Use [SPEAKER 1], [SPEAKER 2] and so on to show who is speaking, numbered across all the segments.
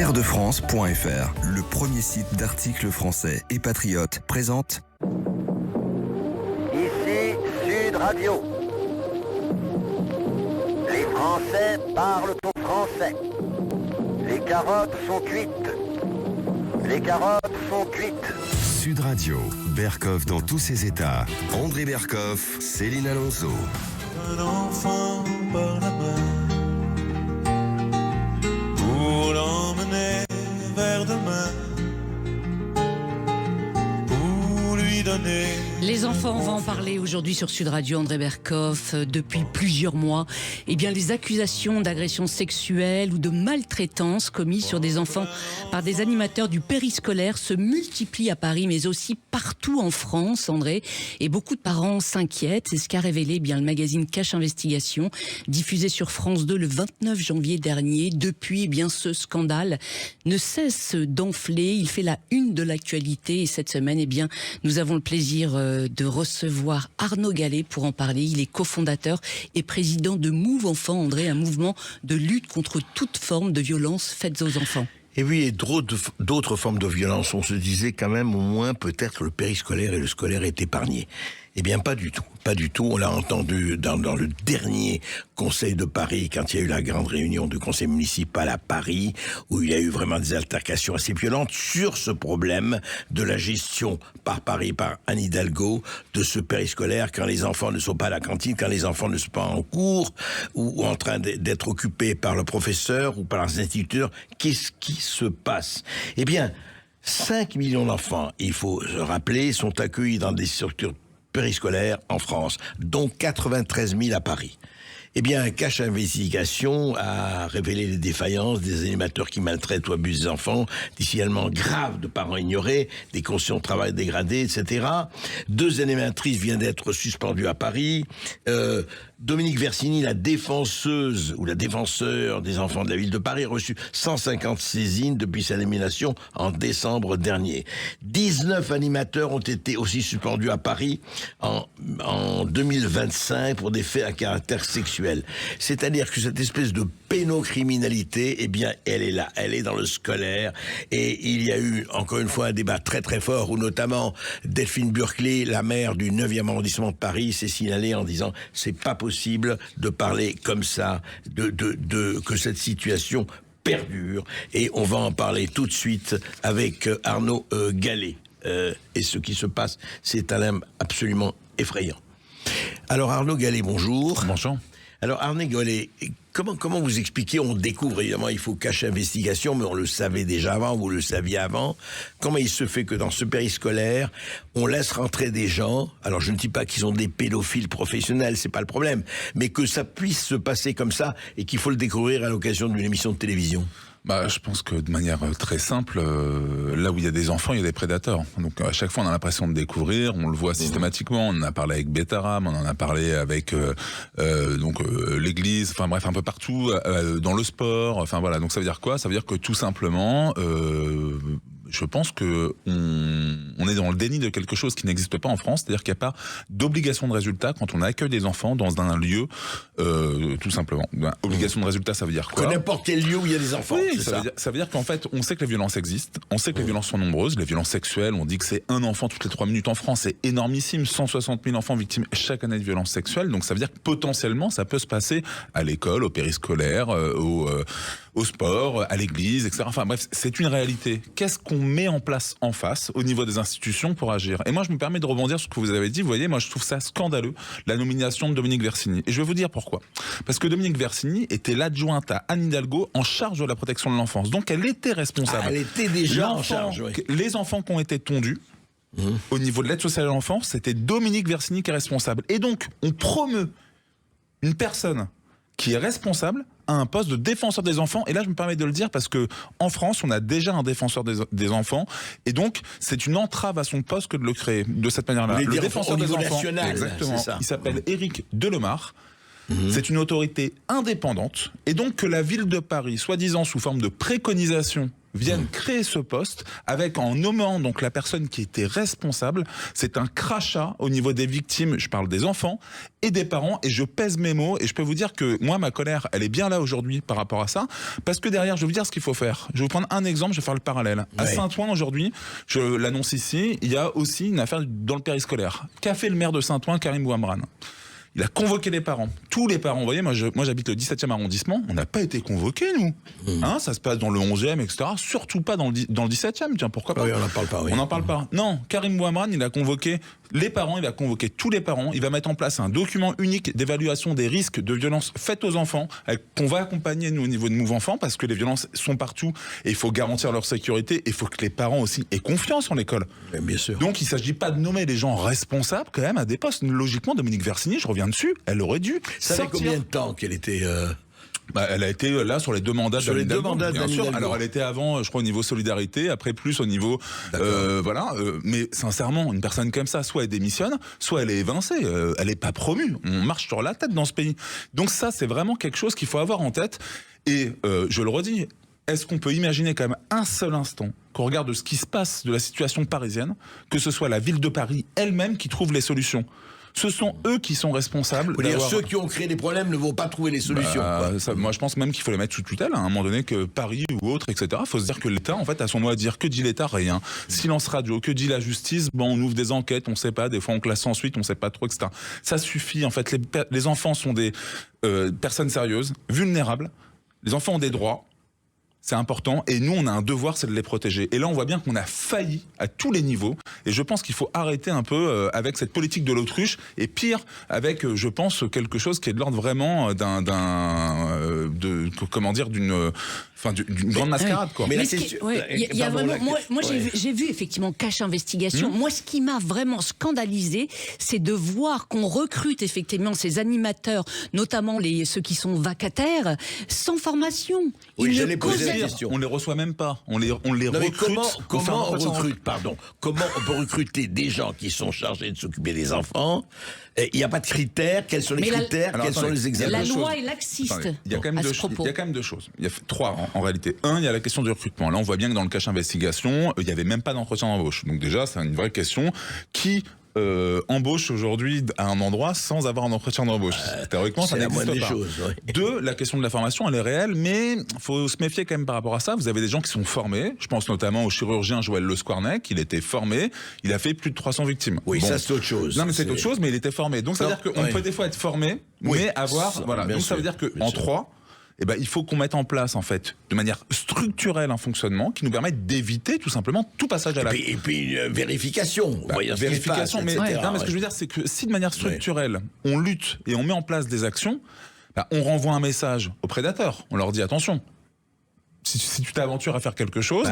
[SPEAKER 1] Pairdefrance.fr, le premier site d'articles français et patriotes, présente
[SPEAKER 2] Ici Sud Radio. Les Français parlent au français. Les carottes sont cuites. Les carottes sont cuites.
[SPEAKER 1] Sud Radio, Berkoff dans tous ses états. André Berkoff, Céline Alonso.
[SPEAKER 3] Un enfant par la main pour l'emmener vers demain, pour lui donner.
[SPEAKER 4] Les enfants, on va en parler aujourd'hui sur Sud Radio. André Berkoff, depuis plusieurs mois, les accusations d'agression sexuelle ou de maltraitance commises sur des enfants par des animateurs du périscolaire se multiplient à Paris, mais aussi partout en France, André. Et beaucoup de parents s'inquiètent. C'est ce qu'a révélé le magazine Cache Investigation, diffusé sur France 2 le 29 janvier dernier. Depuis, ce scandale ne cesse d'enfler. Il fait la une de l'actualité. Et cette semaine, nous avons le plaisir de recevoir Arnaud Gallet pour en parler. Il est cofondateur et président de Move Enfants, André, un mouvement de lutte contre toute forme de violence faite aux enfants.
[SPEAKER 5] Et oui, et d'autres formes de violence. On se disait quand même, au moins, peut-être le périscolaire et le scolaire est épargné. Eh bien, pas du tout. Pas du tout. On l'a entendu dans le dernier conseil de Paris, quand il y a eu la grande réunion du conseil municipal à Paris, où il y a eu vraiment des altercations assez violentes sur ce problème de la gestion par Paris, par Anne Hidalgo, de ce périscolaire, quand les enfants ne sont pas à la cantine, quand les enfants ne sont pas en cours, ou en train d'être occupés par le professeur ou par leurs instituteurs. Qu'est-ce qui se passe? Eh bien, 5 millions d'enfants, il faut se rappeler, sont accueillis dans des structures périscolaires en France, dont 93 000 à Paris. Eh bien, Cache Investigation a révélé les défaillances des animateurs qui maltraitent ou abusent des enfants, des signalements graves de parents ignorés, des conditions de travail dégradées, etc. 2 animatrices viennent d'être suspendues à Paris. Dominique Versini, la défenseuse ou la défenseur des enfants de la ville de Paris, a reçu 150 saisines depuis sa nomination en décembre dernier. 19 animateurs ont été aussi suspendus à Paris en 2025 pour des faits à caractère sexuel. C'est-à-dire que cette espèce de pénocriminalité, elle est là, elle est dans le scolaire. Et il y a eu, encore une fois, un débat très très fort où notamment Delphine Burclay, la maire du 9e arrondissement de Paris, s'est signalée en disant « c'est pas possible de parler comme ça, que cette situation perdure ». Et on va en parler tout de suite avec Arnaud Gallet. Et ce qui se passe, c'est absolument effrayant. Alors Arnaud Gallet, bonjour.
[SPEAKER 6] Bonjour.
[SPEAKER 5] Alors Arnaud Gallet, comment vous expliquez, on découvre évidemment, il faut cacher investigation, mais on le savait déjà avant, vous le saviez avant, comment il se fait que dans ce périscolaire, on laisse rentrer des gens, alors je ne dis pas qu'ils sont des pédophiles professionnels, c'est pas le problème, mais que ça puisse se passer comme ça, et qu'il faut le découvrir à l'occasion d'une émission de télévision?
[SPEAKER 6] Je pense que de manière très simple, là où il y a des enfants, il y a des prédateurs. Donc à chaque fois, on a l'impression de découvrir, on le voit systématiquement. On en a parlé avec Betaram, on en a parlé avec l'église, enfin bref, un peu partout, dans le sport. Enfin voilà, donc ça veut dire quoi? Ça veut dire que tout simplement, je pense que on est dans le déni de quelque chose qui n'existe pas en France, c'est-à-dire qu'il n'y a pas d'obligation de résultat quand on accueille des enfants dans un lieu, tout simplement. Obligation de résultat, ça veut dire quoi?
[SPEAKER 5] Que n'importe quel lieu où il y a des enfants.
[SPEAKER 6] Oui, ça veut dire qu'en fait, on sait que les violences existent, on sait que les violences sont nombreuses, les violences sexuelles, on dit que c'est un enfant toutes les 3 minutes en France, c'est énormissime, 160 000 enfants victimes chaque année de violences sexuelles, donc ça veut dire que potentiellement, ça peut se passer à l'école, au périscolaire, au sport, à l'église, etc. Enfin bref, c'est une réalité. Qu'est-ce qu'on met en place en face, au niveau des institutions, pour agir? Et moi, je me permets de rebondir sur ce que vous avez dit. Vous voyez, moi, je trouve ça scandaleux, la nomination de Dominique Versini. Et je vais vous dire pourquoi. Parce que Dominique Versini était l'adjointe à Anne Hidalgo en charge de la protection de l'enfance. Donc, elle était responsable.
[SPEAKER 5] Elle était déjà en charge, oui.
[SPEAKER 6] Les enfants qui ont été tondus, au niveau de l'aide sociale à l'enfance, c'était Dominique Versini qui est responsable. Et donc, on promeut une personne qui est responsable à un poste de défenseur des enfants. Et là, je me permets de le dire parce que en France, on a déjà un défenseur des enfants. Et donc, c'est une entrave à son poste que de le créer de cette manière-là.
[SPEAKER 5] Le
[SPEAKER 6] défenseur des enfants,
[SPEAKER 5] national,
[SPEAKER 6] exactement. Il s'appelle Éric Delemare. C'est une autorité indépendante. Et donc que la ville de Paris, soi-disant sous forme de préconisation, viennent créer ce poste avec en nommant donc la personne qui était responsable, c'est un crachat au niveau des victimes, je parle des enfants et des parents, et je pèse mes mots, et je peux vous dire que moi ma colère elle est bien là aujourd'hui par rapport à ça, parce que derrière je vais vous dire ce qu'il faut faire. Je vais vous prendre un exemple, je vais faire le parallèle. À Saint-Ouen aujourd'hui, je l'annonce ici, il y a aussi une affaire dans le périscolaire. Qu'a fait le maire de Saint-Ouen, Karim Bouamran? Il a convoqué les parents, tous les parents. Vous voyez, moi j'habite le 17e arrondissement, on n'a pas été convoqués, nous. Hein, ça se passe dans le 11e, etc. Surtout pas dans le 17e, tiens, pourquoi pas?
[SPEAKER 5] Oui, on n'en parle pas, oui.
[SPEAKER 6] On n'en parle pas. Non, Karim Bouamran, il a convoqué les parents, il a convoqué tous les parents, il va mettre en place un document unique d'évaluation des risques de violences faites aux enfants, qu'on va accompagner, nous, au niveau de Move Enfants, parce que les violences sont partout, et il faut garantir leur sécurité, et il faut que les parents aussi aient confiance en l'école.
[SPEAKER 5] Bien sûr.
[SPEAKER 6] Donc il ne s'agit pas de nommer les gens responsables, quand même, à des postes. Logiquement, Dominique Versigny, je reviens dessus, elle aurait dû
[SPEAKER 5] Ça fait
[SPEAKER 6] sortir.
[SPEAKER 5] combien de temps qu'elle était...
[SPEAKER 6] Elle a été là sur les deux mandats
[SPEAKER 5] Sur les deux mandats
[SPEAKER 6] bien
[SPEAKER 5] d'Anne
[SPEAKER 6] sûr.
[SPEAKER 5] Hidalgo.
[SPEAKER 6] Alors elle était avant, je crois, au niveau solidarité, après plus au niveau mais sincèrement, une personne comme ça, soit elle démissionne, soit elle est évincée, elle est pas promue. On marche sur la tête dans ce pays. Donc ça, c'est vraiment quelque chose qu'il faut avoir en tête. Et je le redis, est-ce qu'on peut imaginer quand même un seul instant qu'on regarde de ce qui se passe de la situation parisienne, que ce soit la ville de Paris elle-même qui trouve les solutions? Ce sont eux qui sont responsables.
[SPEAKER 5] Ceux qui ont créé des problèmes ne vont pas trouver les solutions.
[SPEAKER 6] Moi, je pense même qu'il faut les mettre sous tutelle à un moment donné, que Paris ou autre, etc. Il faut se dire que l'État, en fait, a son mot à dire. Que dit l'État? Rien. Silence radio. Que dit la justice? Bon, on ouvre des enquêtes, on ne sait pas. Des fois, on classe sans suite, on ne sait pas trop, etc. Ça suffit. En fait, les enfants sont des personnes sérieuses, vulnérables. Les enfants ont des droits. C'est important, et nous on a un devoir, c'est de les protéger. Et là on voit bien qu'on a failli à tous les niveaux, et je pense qu'il faut arrêter un peu avec cette politique de l'autruche, et pire avec, je pense, quelque chose qui est de l'ordre vraiment d'une grande mascarade, quoi.
[SPEAKER 4] Mais moi j'ai vu effectivement Cache Investigation. Moi ce qui m'a vraiment scandalisé, c'est de voir qu'on recrute effectivement ces animateurs, notamment ceux qui sont vacataires, sans formation.
[SPEAKER 5] Oui, j'allais poser la question.
[SPEAKER 6] On les reçoit même pas. On les recrute.
[SPEAKER 5] Comment on recrute, pardon? Comment on peut recruter des gens qui sont chargés de s'occuper des enfants? Il n'y a pas de critères. Quels sont les critères? Quels sont les examens?
[SPEAKER 4] La loi est laxiste.
[SPEAKER 6] Il y a quand même deux choses. Il y a trois en réalité. Un, il y a la question du recrutement. Là, on voit bien que dans le Cache Investigation, il n'y avait même pas d'entretien d'embauche. Donc déjà, c'est une vraie question. Qui embauche aujourd'hui à un endroit sans avoir un entretien d'embauche? Théoriquement, ça n'existe pas. Deux, la question de la formation, elle est réelle, mais il faut se méfier quand même par rapport à ça. Vous avez des gens qui sont formés. Je pense notamment au chirurgien Joël Le Squarnec. Il était formé. Il a fait plus de 300 victimes.
[SPEAKER 5] Oui, bon, ça c'est autre chose.
[SPEAKER 6] Non, mais c'est autre chose, mais il était formé. Donc ça veut dire qu'on peut des fois être formé, mais avoir... Voilà. Donc ça veut dire qu'en trois... il faut qu'on mette en place, en fait, de manière structurelle, un fonctionnement qui nous permette d'éviter, tout simplement, tout passage à l'acte.
[SPEAKER 5] Et puis une vérification.
[SPEAKER 6] Vérification, mais ce que je veux dire, c'est que si de manière structurelle, on lutte et on met en place des actions, on renvoie un message aux prédateurs. On leur dit, attention, si tu t'aventures à faire quelque chose,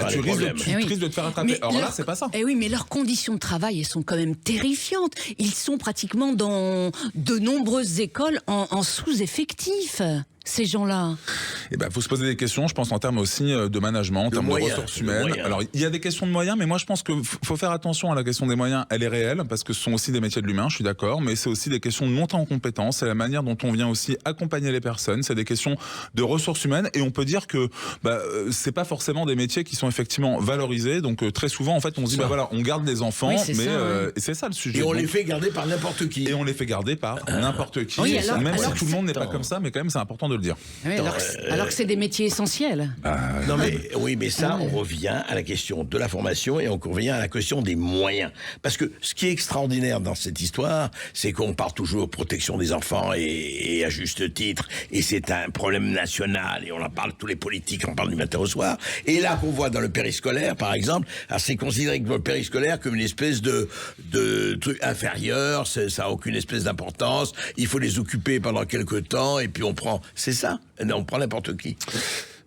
[SPEAKER 6] tu risques de te faire attraper. Alors là, c'est pas ça.
[SPEAKER 4] Oui, mais leurs conditions de travail, elles sont quand même terrifiantes. Ils sont pratiquement dans de nombreuses écoles en sous-effectif. Ces gens-là.
[SPEAKER 6] Faut se poser des questions, je pense, en termes aussi de management, en termes de ressources humaines. Alors, il y a des questions de moyens, mais moi, je pense qu'il faut faire attention à la question des moyens. Elle est réelle, parce que ce sont aussi des métiers de l'humain, je suis d'accord, mais c'est aussi des questions de montée en compétences, c'est la manière dont on vient aussi accompagner les personnes, c'est des questions de ressources humaines, et on peut dire que c'est pas forcément des métiers qui sont effectivement valorisés, donc très souvent, en fait, on se dit, on garde les enfants, et c'est ça le sujet.
[SPEAKER 5] Et on les fait garder par n'importe qui.
[SPEAKER 6] Et on les fait garder par n'importe qui, même si tout le monde n'est pas comme ça, mais quand même, c'est important de le dire.
[SPEAKER 4] Oui, alors que c'est des métiers essentiels.
[SPEAKER 5] Mais ça, on revient à la question de la formation et on revient à la question des moyens. Parce que ce qui est extraordinaire dans cette histoire, c'est qu'on parle toujours protection des enfants et à juste titre, et c'est un problème national et on en parle, tous les politiques en parlent du matin au soir. Et là qu'on voit dans le périscolaire, par exemple, c'est considéré que le périscolaire comme une espèce de truc inférieur, ça n'a aucune espèce d'importance, il faut les occuper pendant quelques temps et puis on prend... C'est ça, on prend n'importe qui.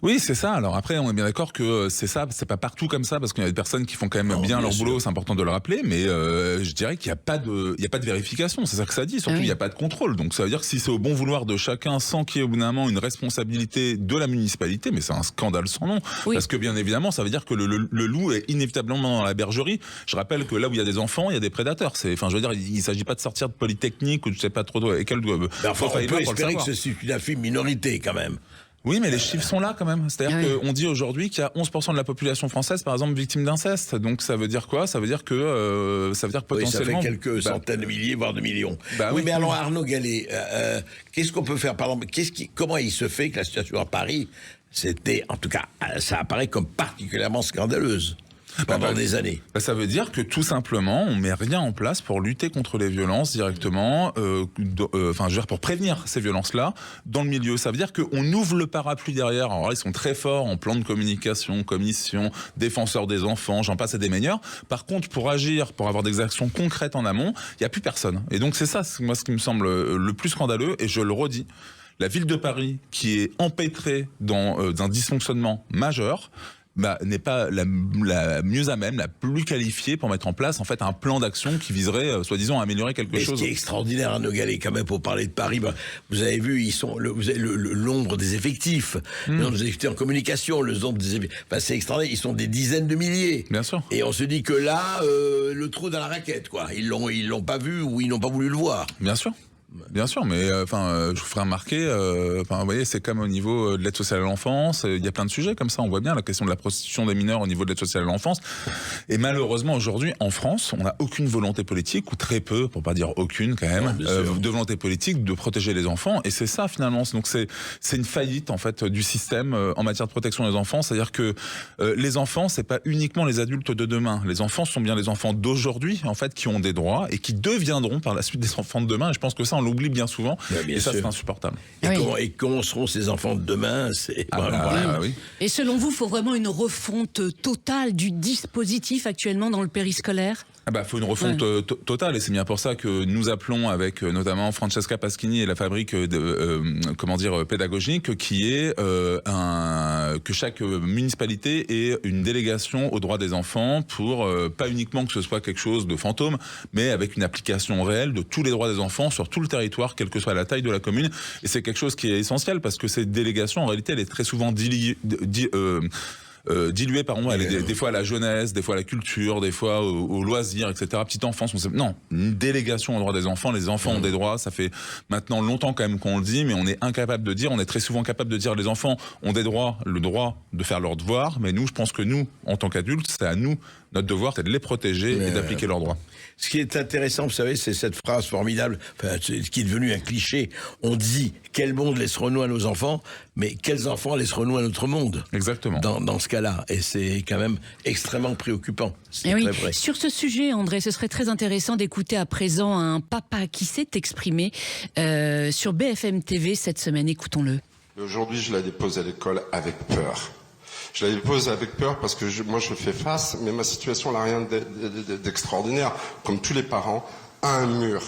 [SPEAKER 6] Oui, c'est ça. Alors après, on est bien d'accord que c'est ça, c'est pas partout comme ça, parce qu'il y a des personnes qui font quand même bien leur boulot, c'est important de le rappeler, mais je dirais qu'il n'y a pas de vérification, c'est ça que ça dit, surtout il n'y a pas de contrôle. Donc ça veut dire que si c'est au bon vouloir de chacun, sans qu'il y ait au bout d'un moment une responsabilité de la municipalité, mais c'est un scandale sans nom. Parce que bien évidemment, ça veut dire que le loup est inévitablement dans la bergerie. Je rappelle que là où il y a des enfants, il y a des prédateurs. Enfin, je veux dire, il s'agit pas de sortir de Polytechnique ou je sais pas trop quel.
[SPEAKER 5] Enfin, on peut espérer que c'est une infime minorité quand même.
[SPEAKER 6] Oui, mais les chiffres sont là quand même. C'est-à-dire qu'on dit aujourd'hui qu'il y a 11% de la population française, par exemple, victime d'inceste. Donc ça veut dire quoi ? Ça veut dire que potentiellement,
[SPEAKER 5] ça fait quelques centaines de milliers, voire de millions.
[SPEAKER 6] Oui,
[SPEAKER 5] mais alors Arnaud Gallet, qu'est-ce qu'on peut faire ? Par exemple, comment il se fait que la situation à Paris, c'était, en tout cas, ça apparaît comme particulièrement scandaleuse pendant des années.
[SPEAKER 6] Ça veut dire que tout simplement, on met rien en place pour lutter contre les violences directement, pour prévenir ces violences-là dans le milieu. Ça veut dire qu'on ouvre le parapluie derrière. Alors là, ils sont très forts en plan de communication, commission, défenseurs des enfants, j'en passe et des meilleurs. Par contre, pour agir, pour avoir des actions concrètes en amont, il n'y a plus personne. Et donc c'est ça, moi, ce qui me semble le plus scandaleux, et je le redis. La ville de Paris, qui est empêtrée dans un dysfonctionnement majeur, n'est pas la mieux à même, la plus qualifiée pour mettre en place en fait un plan d'action qui viserait soi-disant à améliorer quelque chose.
[SPEAKER 5] Ce qui est extraordinaire, Arnaud Gallet, quand même, pour parler de Paris, vous avez vu, vous avez le nombre des effectifs, le nombre des effectifs en communication, le nombre des effectifs, c'est extraordinaire, ils sont des dizaines de milliers.
[SPEAKER 6] Bien sûr.
[SPEAKER 5] Et on se dit que là, le trou dans la raquette, quoi. Ils l'ont pas vu ou ils n'ont pas voulu le voir.
[SPEAKER 6] Bien sûr. Bien sûr, mais je vous ferai remarquer, vous voyez, c'est comme au niveau de l'aide sociale à l'enfance, il y a plein de sujets comme ça, on voit bien la question de la prostitution des mineurs au niveau de l'aide sociale à l'enfance. Et malheureusement, aujourd'hui, en France, on n'a aucune volonté politique, ou très peu, pour pas dire aucune quand même, de volonté politique de protéger les enfants. Et c'est ça finalement. Donc c'est une faillite en fait du système en matière de protection des enfants. C'est-à-dire que les enfants, c'est pas uniquement les adultes de demain. Les enfants sont bien les enfants d'aujourd'hui, en fait, qui ont des droits et qui deviendront par la suite des enfants de demain. Et je pense que ça, on l'oublie bien souvent, et ça c'est insupportable.
[SPEAKER 5] Et comment seront ces enfants de demain ?
[SPEAKER 4] Oui. Et selon vous, il faut vraiment une refonte totale du dispositif actuellement dans le périscolaire ?
[SPEAKER 6] Faut une refonte totale, et c'est bien pour ça que nous appelons avec notamment Francesca Paschini et la fabrique pédagogique, qui est que chaque municipalité ait une délégation aux droits des enfants pour pas uniquement que ce soit quelque chose de fantôme, mais avec une application réelle de tous les droits des enfants sur tout le territoire, quelle que soit la taille de la commune. Et c'est quelque chose qui est essentiel parce que cette délégation, en réalité, elle est très souvent diluée, elle est des fois à la jeunesse, des fois à la culture, des fois aux loisirs, etc. Petite enfance, non, une délégation aux droits des enfants. Les enfants ont des droits. Ça fait maintenant longtemps quand même qu'on le dit, mais on est incapable de dire. On est très souvent capable de dire les enfants ont des droits, le droit de faire leurs devoirs. Mais nous, je pense que nous, en tant qu'adultes, c'est à nous. Notre devoir, c'est de les protéger et d'appliquer leurs droits.
[SPEAKER 5] Ce qui est intéressant, vous savez, c'est cette phrase formidable, qui est devenue un cliché. On dit « Quel monde laisserons-nous à nos enfants ?» mais quels enfants laisserons-nous à notre monde ?
[SPEAKER 6] Exactement.
[SPEAKER 5] Dans ce cas-là. Et c'est quand même extrêmement préoccupant. C'est très vrai.
[SPEAKER 4] Sur ce sujet, André, ce serait très intéressant d'écouter à présent un papa qui s'est exprimé sur BFM TV cette semaine. Écoutons-le.
[SPEAKER 7] Aujourd'hui, je la dépose à l'école avec peur. Je la dépose avec peur parce que moi je fais face, mais ma situation n'a rien d'extraordinaire, comme tous les parents, à un mur.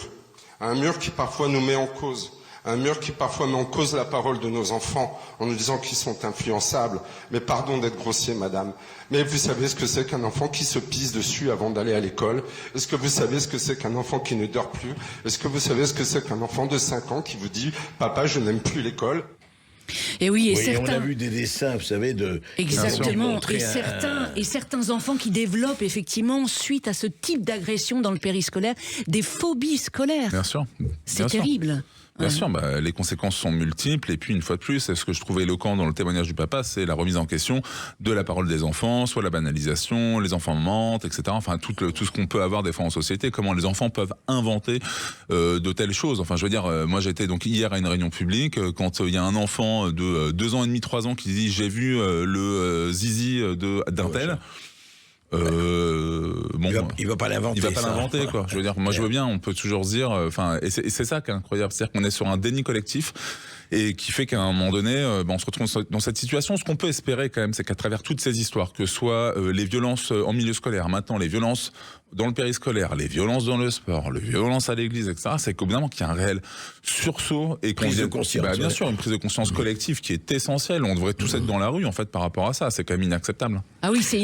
[SPEAKER 7] À un mur qui parfois nous met en cause. Un mur qui parfois met en cause la parole de nos enfants en nous disant qu'ils sont influençables. Mais pardon d'être grossier, madame. Mais vous savez ce que c'est qu'un enfant qui se pisse dessus avant d'aller à l'école ? Est-ce que vous savez ce que c'est qu'un enfant qui ne dort plus ? Est-ce que vous savez ce que c'est qu'un enfant de 5 ans qui vous dit « Papa, je n'aime plus l'école » ?
[SPEAKER 4] Et oui,
[SPEAKER 5] on a vu des dessins, vous savez,
[SPEAKER 4] exactement. Et certains enfants qui développent effectivement, suite à ce type d'agression dans le périscolaire, des phobies scolaires.
[SPEAKER 6] Bien sûr.
[SPEAKER 4] C'est terrible.
[SPEAKER 6] Bien sûr, les conséquences sont multiples, et puis une fois de plus, ce que je trouve éloquent dans le témoignage du papa, c'est la remise en question de la parole des enfants, soit la banalisation, les enfants mentent, etc. Enfin, tout ce qu'on peut avoir des fois en société, comment les enfants peuvent inventer de telles choses. Enfin, je veux dire, moi j'étais donc hier à une réunion publique, quand il y a un enfant de 2 ans et demi, 3 ans qui dit « j'ai vu le zizi d'un tel ».
[SPEAKER 5] Il va pas l'inventer.
[SPEAKER 6] Il va pas l'inventer, quoi. Je veux dire, moi je veux bien, on peut toujours se dire, et c'est ça qui est incroyable, c'est-à-dire qu'on est sur un déni collectif. et qui fait qu'à un moment donné, on se retrouve dans cette situation. Ce qu'on peut espérer quand même, c'est qu'à travers toutes ces histoires, que ce soit les violences en milieu scolaire, maintenant les violences dans le périscolaire, les violences dans le sport, les violences à l'église, etc., c'est qu'au bout d'un moment qu'il y a un réel sursaut et
[SPEAKER 5] prise de conscience.
[SPEAKER 6] Bien sûr, une prise de conscience collective qui est essentielle. On devrait tous être dans la rue en fait par rapport à ça. C'est quand même inacceptable.
[SPEAKER 4] Ah oui, c'est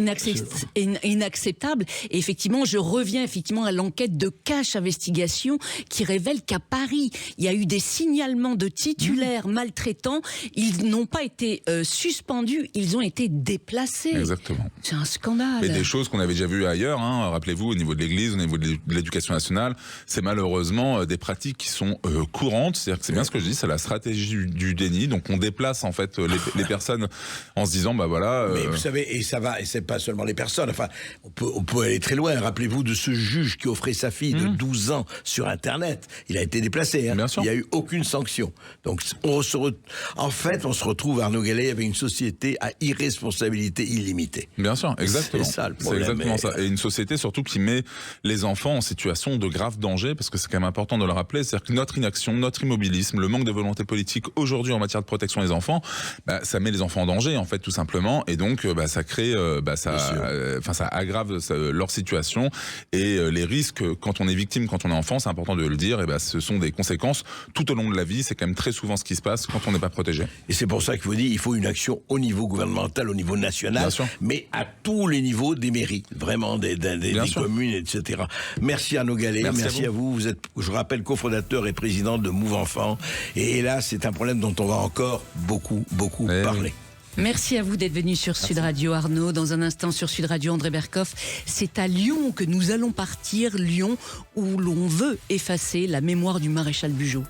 [SPEAKER 4] inacceptable. Et effectivement, je reviens effectivement à l'enquête de Cache Investigation qui révèle qu'à Paris, il y a eu des signalements de titulaires maltraitants. Ils n'ont pas été suspendus, ils ont été déplacés.
[SPEAKER 6] Exactement.
[SPEAKER 4] C'est un scandale.
[SPEAKER 6] Mais des choses qu'on avait déjà vues ailleurs, hein, rappelez-vous, au niveau de l'Église, au niveau de l'éducation nationale, c'est malheureusement des pratiques qui sont courantes. C'est-à-dire que c'est bien ce que je dis, c'est la stratégie du déni. Donc on déplace en fait les personnes en se disant, bah voilà.
[SPEAKER 5] Mais vous savez, et ça va, et c'est pas seulement les personnes. Enfin, on peut aller très loin. Rappelez-vous de ce juge qui offrait sa fille de 12 ans sur Internet. Il a été déplacé. Hein.
[SPEAKER 6] Bien sûr.
[SPEAKER 5] Il n'y a eu aucune sanction. Donc en fait, on se retrouve, Arnaud Gallet, avec une société à irresponsabilité illimitée.
[SPEAKER 6] Bien sûr, exactement.
[SPEAKER 5] C'est ça le problème.
[SPEAKER 6] C'est exactement ça. Et une société surtout qui met les enfants en situation de grave danger, parce que c'est quand même important de le rappeler, c'est-à-dire que notre inaction, notre immobilisme, le manque de volonté politique aujourd'hui en matière de protection des enfants, ça met les enfants en danger en fait tout simplement, et donc ça crée, ça aggrave leur situation, et les risques quand on est victime, quand on est enfant, c'est important de le dire, et ce sont des conséquences tout au long de la vie. C'est quand même très souvent ce qui se passe quand on n'est pas protégé.
[SPEAKER 5] Et c'est pour ça qu'il faut dire, il faut une action au niveau gouvernemental, au niveau national, mais à tous les niveaux des mairies, vraiment des communes, etc. Merci Arnaud Gallet, merci à vous. Vous êtes, je rappelle, cofondateur et président de Move Enfants. Et là, c'est un problème dont on va encore beaucoup parler.
[SPEAKER 4] Merci à vous d'être venu sur Sud Radio, Arnaud. Dans un instant sur Sud Radio, André Berkoff. C'est à Lyon que nous allons partir, Lyon où l'on veut effacer la mémoire du maréchal Bugeaud.